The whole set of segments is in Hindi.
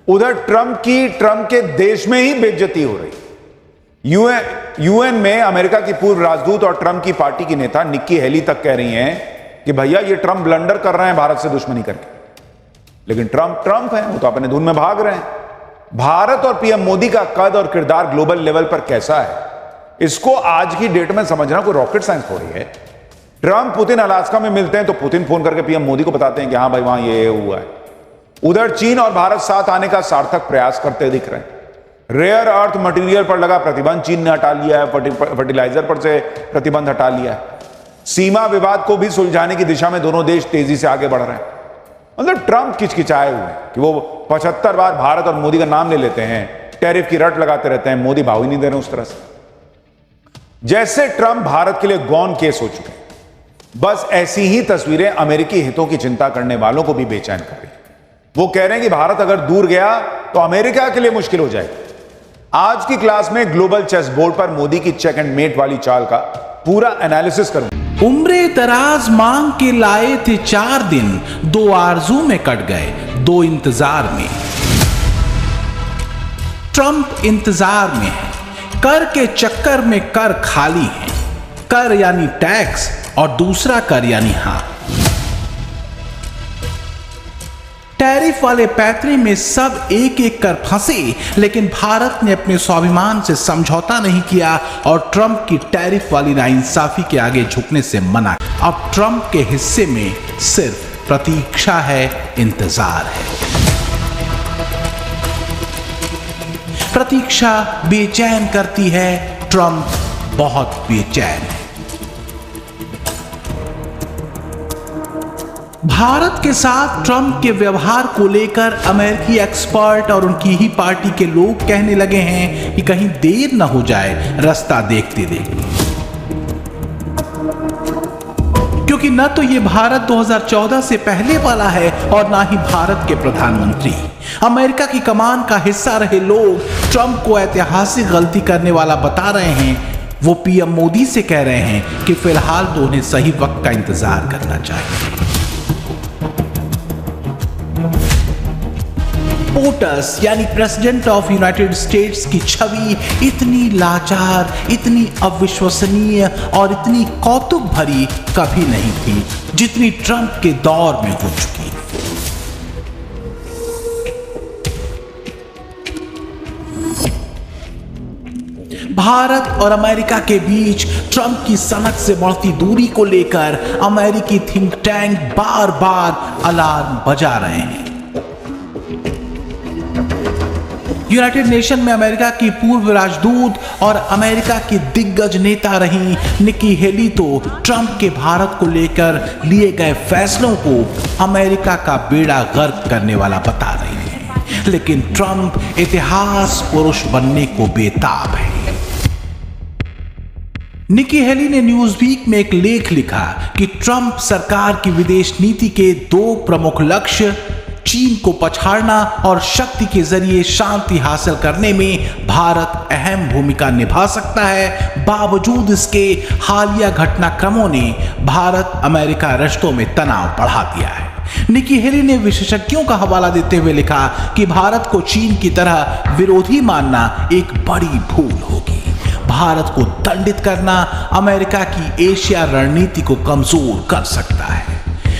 उधर ट्रंप के देश में ही बेइज्जती हो रही। यूएन में अमेरिका की पूर्व राजदूत और ट्रंप की पार्टी की नेता निक्की हेली तक कह रही हैं कि भैया ये ट्रंप ब्लंडर कर रहे हैं भारत से दुश्मनी करके। लेकिन ट्रंप है, वो तो अपने धुन में भाग रहे हैं। भारत और पीएम मोदी का कद और किरदार ग्लोबल लेवल पर कैसा है, इसको आज की डेट में समझना कोई रॉकेट साइंस हो रही है। ट्रंप पुतिन अलास्का में मिलते हैं तो पुतिन फोन करके पीएम मोदी को बताते हैं कि हाँ भाई वहां ये हुआ है। उधर चीन और भारत साथ आने का सार्थक प्रयास करते दिख रहे हैं। रेयर अर्थ मटेरियल पर लगा प्रतिबंध चीन ने हटा लिया है, फर्टिलाइजर पर से प्रतिबंध हटा लिया है। सीमा विवाद को भी सुलझाने की दिशा में दोनों देश तेजी से आगे बढ़ रहे हैं। मतलब ट्रंप किचकिचाए हुए हैं कि वो 75 बार भारत और मोदी का नाम ले लेते हैं, टैरिफ की रट लगाते रहते हैं, मोदी भाव ही नहीं दे रहे उस तरह से। जैसे ट्रंप भारत के लिए गॉन केस हो चुके हैं। बस ऐसी ही तस्वीरें अमेरिकी हितों की चिंता करने वालों को भी बेचैन कर रही है। वो कह रहे हैं कि भारत अगर दूर गया तो अमेरिका के लिए मुश्किल हो जाएगी। आज की क्लास में ग्लोबल चेस बोर्ड पर मोदी की चेक एंड मेट वाली चाल का पूरा एनालिसिस करूंगा। उम्रे दराज मांग के लाए थे 4 दिन, 2 आरजू में कट गए, 2 इंतजार में। ट्रंप इंतजार में है, कर के चक्कर में कर खाली है। कर यानी टैक्स और दूसरा कर यानी हां। टैरिफ वाले पैतरे में सब एक एक कर फंसे, लेकिन भारत ने अपने स्वाभिमान से समझौता नहीं किया और ट्रंप की टैरिफ वाली नाइंसाफी के आगे झुकने से मना। अब ट्रंप के हिस्से में सिर्फ प्रतीक्षा है, इंतजार है। प्रतीक्षा बेचैन करती है, ट्रंप बहुत बेचैन है। भारत के साथ ट्रंप के व्यवहार को लेकर अमेरिकी एक्सपर्ट और उनकी ही पार्टी के लोग कहने लगे हैं कि कहीं देर न हो जाए रास्ता देखते देखते, क्योंकि न तो ये भारत 2014 से पहले वाला है और ना ही भारत के प्रधानमंत्री। अमेरिका की कमान का हिस्सा रहे लोग ट्रंप को ऐतिहासिक गलती करने वाला बता रहे हैं। वो पीएम मोदी से कह रहे हैं कि फिलहाल तो उन्हें सही वक्त का इंतजार करना चाहिए। पोटस यानी प्रेसिडेंट ऑफ यूनाइटेड स्टेट्स की छवि इतनी लाचार, इतनी अविश्वसनीय और इतनी कौतुक भरी कभी नहीं थी जितनी ट्रंप के दौर में हो चुकी। भारत और अमेरिका के बीच ट्रंप की सनक से बढ़ती दूरी को लेकर अमेरिकी थिंक टैंक बार बार अलार्म बजा रहे हैं। यूनाइटेड नेशन में अमेरिका की पूर्व राजदूत और अमेरिका की दिग्गज नेता रही निक्की हेली तो ट्रंप के भारत को लेकर लिए गए फैसलों को अमेरिका का बेड़ा गर्क करने वाला बता रही हैं। लेकिन ट्रंप इतिहास पुरुष बनने को बेताब है। निक्की हेली ने न्यूज़वीक में एक लेख लिखा कि ट्रंप सरकार की विदेश नीति के 2 प्रमुख लक्ष्य चीन को पछाड़ना और शक्ति के जरिए शांति हासिल करने में भारत अहम भूमिका निभा सकता है। बावजूद इसके हालिया घटनाक्रमों ने भारत अमेरिका रिश्तों में तनाव बढ़ा दिया है। निक्की हेली ने विशेषज्ञों का हवाला देते हुए लिखा कि भारत को चीन की तरह विरोधी मानना एक बड़ी भूल होगी। भारत को दंडित करना अमेरिका की एशिया रणनीति को कमजोर कर सकता है।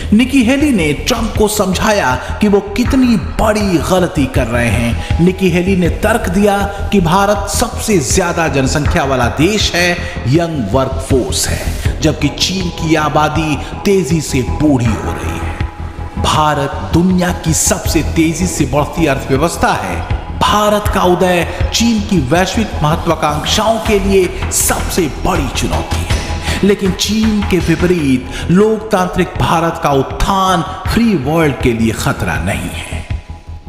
निक्की हेली ने ट्रंप को समझाया कि वो कितनी बड़ी गलती कर रहे हैं। निक्की हेली ने तर्क दिया कि भारत सबसे ज्यादा जनसंख्या वाला देश है, यंग वर्कफोर्स है, जबकि चीन की आबादी तेजी से बूढ़ी हो रही है। भारत दुनिया की सबसे तेजी से बढ़ती अर्थव्यवस्था है। भारत का उदय चीन की वैश्विक महत्वाकांक्षाओं के लिए सबसे बड़ी चुनौती है। लेकिन चीन के विपरीत लोकतांत्रिक भारत का उत्थान फ्री वर्ल्ड के लिए खतरा नहीं है।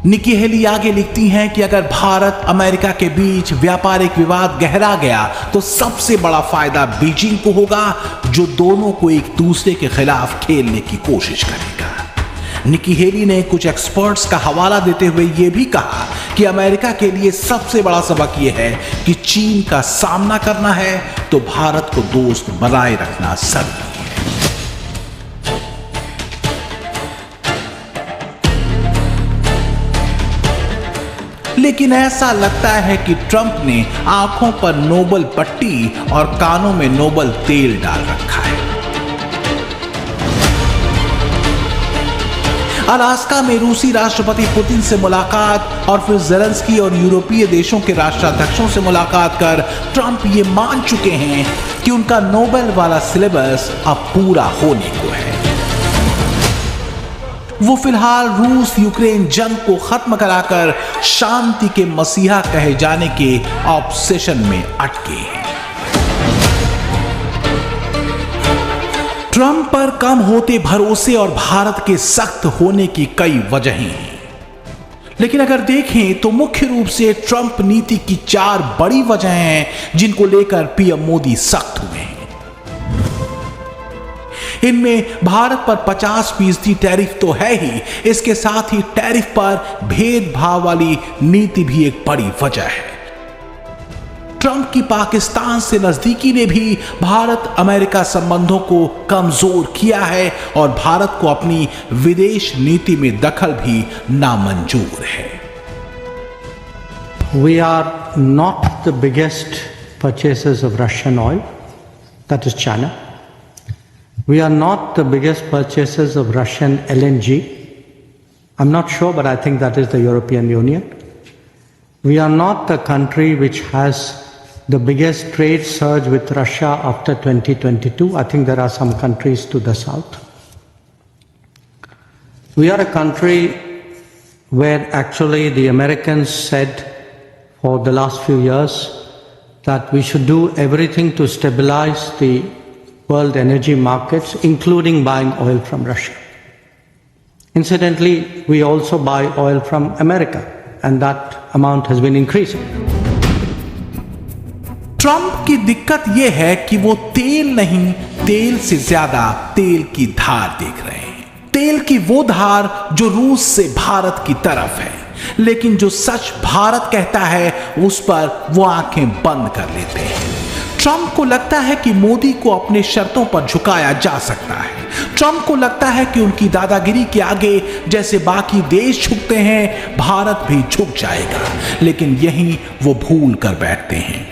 निक्की हेली आगे लिखती हैं कि अगर भारत अमेरिका के बीच व्यापारिक विवाद गहरा गया तो सबसे बड़ा फायदा बीजिंग को होगा, जो दोनों को एक दूसरे के खिलाफ खेलने की कोशिश करेगा। निक्की हेली ने कुछ एक्सपर्ट्स का हवाला देते हुए यह भी कहा कि अमेरिका के लिए सबसे बड़ा सबक यह है कि चीन का सामना करना है तो भारत को दोस्त बनाए रखना जरूरी है। लेकिन ऐसा लगता है कि ट्रंप ने आंखों पर नोबल पट्टी और कानों में नोबल तेल डाल रखा है। अलास्का में रूसी राष्ट्रपति पुतिन से मुलाकात और फिर ज़ेलेंस्की और यूरोपीय देशों के राष्ट्राध्यक्षों से मुलाकात कर ट्रंप ये मान चुके हैं कि उनका नोबेल वाला सिलेबस अब पूरा होने को है। वो फिलहाल रूस यूक्रेन जंग को खत्म कराकर शांति के मसीहा कहे जाने के ऑब्सेशन में अटके हैं। ट्रंप पर कम होते भरोसे और भारत के सख्त होने की कई वजहें हैं, लेकिन अगर देखें तो मुख्य रूप से ट्रंप नीति की 4 बड़ी वजहें हैं जिनको लेकर पीएम मोदी सख्त हुए हैं। इनमें भारत पर 50% टैरिफ तो है ही, इसके साथ ही टैरिफ पर भेदभाव वाली नीति भी एक बड़ी वजह है। ट्रंप की पाकिस्तान से नजदीकी ने भी भारत अमेरिका संबंधों को कमजोर किया है और भारत को अपनी विदेश नीति में दखल भी नामंजूर है। We are not the biggest purchasers of Russian oil, that is China. We are not the biggest purchasers of Russian LNG. I'm not sure, but I think that is the European Union. We are not the country which has the biggest trade surge with Russia after 2022. I think there are some countries to the south. We are a country where actually the Americans said for the last few years that we should do everything to stabilize the world energy markets, including buying oil from Russia. Incidentally, we also buy oil from America, and that amount has been increasing. Trump की दिक्कत यह है कि वो तेल नहीं, तेल से ज्यादा तेल की धार देख रहे हैं। तेल की वो धार जो रूस से भारत की तरफ है, लेकिन जो सच भारत कहता है उस पर वो आंखें बंद कर लेते हैं। ट्रंप को लगता है कि मोदी को अपने शर्तों पर झुकाया जा सकता है। ट्रंप को लगता है कि उनकी दादागिरी के आगे जैसे बाकी देश झुकते हैं, भारत भी झुक जाएगा। लेकिन यही वो भूल कर बैठते हैं।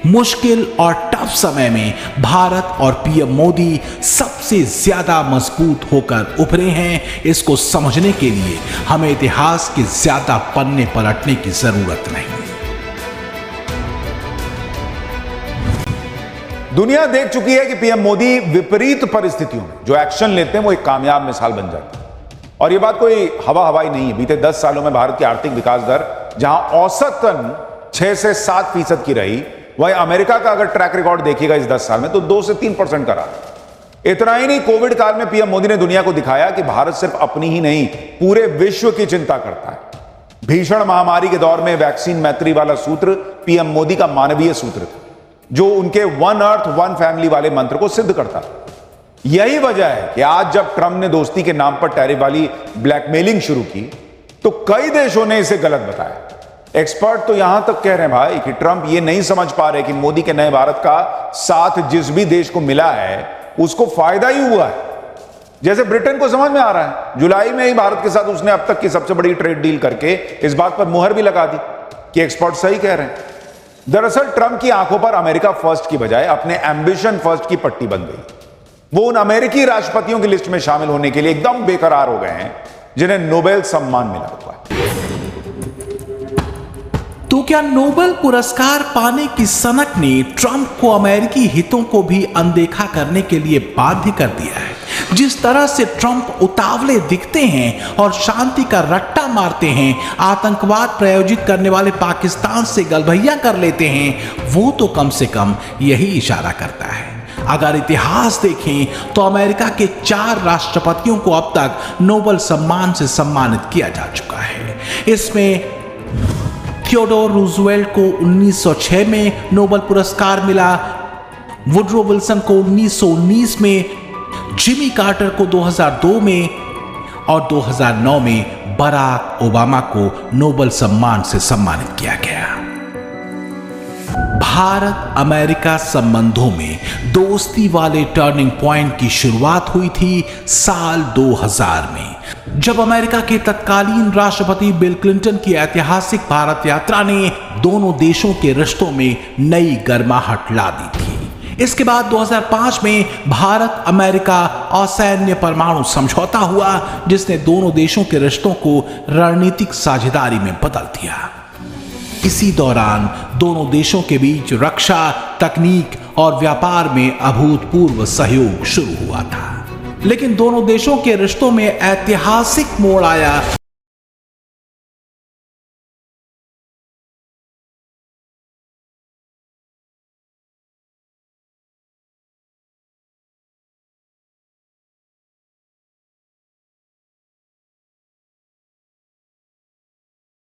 मुश्किल और टफ समय में भारत और पीएम मोदी सबसे ज्यादा मजबूत होकर उभरे हैं। इसको समझने के लिए हमें इतिहास के ज्यादा पन्ने पलटने की जरूरत नहीं। दुनिया देख चुकी है कि पीएम मोदी विपरीत परिस्थितियों में जो एक्शन लेते हैं वो एक कामयाब मिसाल बन जाती है। और ये बात कोई हवाई नहीं है। बीते 10 सालों में भारत की आर्थिक विकास दर जहां औसतन 6 से 7% की रही, वहीं अमेरिका का अगर ट्रैक रिकॉर्ड देखिएगा इस 10 साल में तो 2 से 3% का रहा। इतना ही नहीं, कोविड काल में पीएम मोदी ने दुनिया को दिखाया कि भारत सिर्फ अपनी ही नहीं पूरे विश्व की चिंता करता है। भीषण महामारी के दौर में वैक्सीन मैत्री वाला सूत्र पीएम मोदी का मानवीय सूत्र था, जो उनके वन अर्थ वन फैमिली वाले मंत्र को सिद्ध करता है। यही वजह है कि आज जब ट्रंप ने दोस्ती के नाम पर टैरिफ वाली ब्लैकमेलिंग शुरू की तो कई देशों ने इसे गलत बताया। एक्सपर्ट तो यहां तक कह रहे हैं भाई कि ट्रंप ये नहीं समझ पा रहे कि मोदी के नए भारत का साथ जिस भी देश को मिला है उसको फायदा ही हुआ है। जैसे ब्रिटेन को समझ में आ रहा है, जुलाई में ही भारत के साथ उसने अब तक की सबसे बड़ी ट्रेड डील करके इस बात पर मुहर भी लगा दी कि एक्सपर्ट सही कह रहे हैं। दरअसल ट्रंप की आंखों पर अमेरिका फर्स्ट की बजाय अपने एम्बिशन फर्स्ट की पट्टी बन गई। वो उन अमेरिकी राष्ट्रपतियों की लिस्ट में शामिल होने के लिए एकदम बेकरार हो गए हैं जिन्हें नोबेल सम्मान मिला हुआ है। तो क्या नोबेल पुरस्कार पाने की सनक ने ट्रंप को अमेरिकी हितों को भी अनदेखा करने के लिए बाध्य कर दिया है? जिस तरह से ट्रंप उतावले दिखते हैं और शांति का रट्टा मारते हैं, आतंकवाद प्रायोजित करने वाले पाकिस्तान से गलभैया कर लेते हैं, वो तो कम से कम यही इशारा करता है। अगर इतिहास देखें तो अमेरिका के 4 राष्ट्रपतियों को अब तक नोबेल सम्मान से सम्मानित किया जा चुका है। इसमें थियोडोर रूजवेल्ट को 1906 में नोबेल पुरस्कार मिला, वुडरो विल्सन को 1919 में, जिमी कार्टर को 2002 में और 2009 में बराक ओबामा को नोबेल सम्मान से सम्मानित किया गया। भारत अमेरिका संबंधों में दोस्ती वाले टर्निंग पॉइंट की शुरुआत हुई थी साल 2000 में, जब अमेरिका के तत्कालीन राष्ट्रपति बिल क्लिंटन की ऐतिहासिक भारत यात्रा ने दोनों देशों के रिश्तों में नई गर्माहट ला दी थी। इसके बाद 2005 में भारत अमेरिका असैन्य परमाणु समझौता हुआ, जिसने दोनों देशों के रिश्तों को रणनीतिक साझेदारी में बदल दिया। इसी दौरान दोनों देशों के बीच रक्षा, तकनीक और व्यापार में अभूतपूर्व सहयोग शुरू हुआ था। लेकिन दोनों देशों के रिश्तों में ऐतिहासिक मोड़ आया